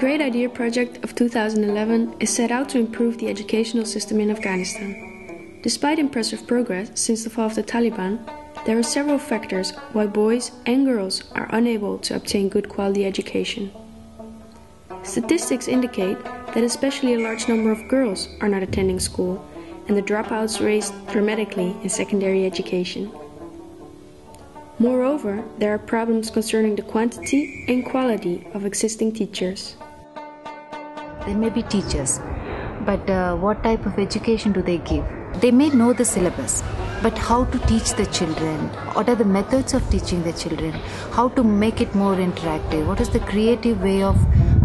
Great Idea project of 2011 is set out to improve the educational system in Afghanistan. Despite impressive progress since the fall of the Taliban, there are several factors why boys and girls are unable to obtain good quality education. Statistics indicate that especially a large number of girls are not attending school, and the dropouts raised dramatically in secondary education. Moreover, there are problems concerning the quantity and quality of existing teachers. There may be teachers, but what type of education do they give? They may know the syllabus, but how to teach the children? What are the methods of teaching the children? How to make it more interactive? What is the creative way of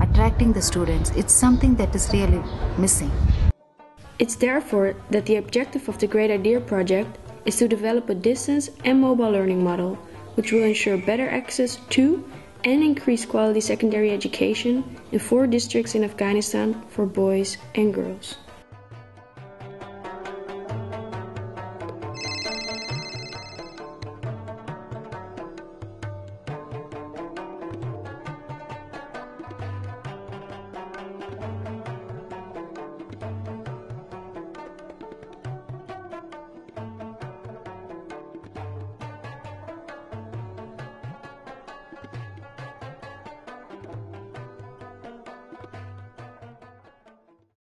attracting the students? It's something that is really missing. It's therefore that the objective of the Great Idea project is to develop a distance and mobile learning model, which will ensure better access to and increase quality secondary education in 4 districts in Afghanistan for boys and girls.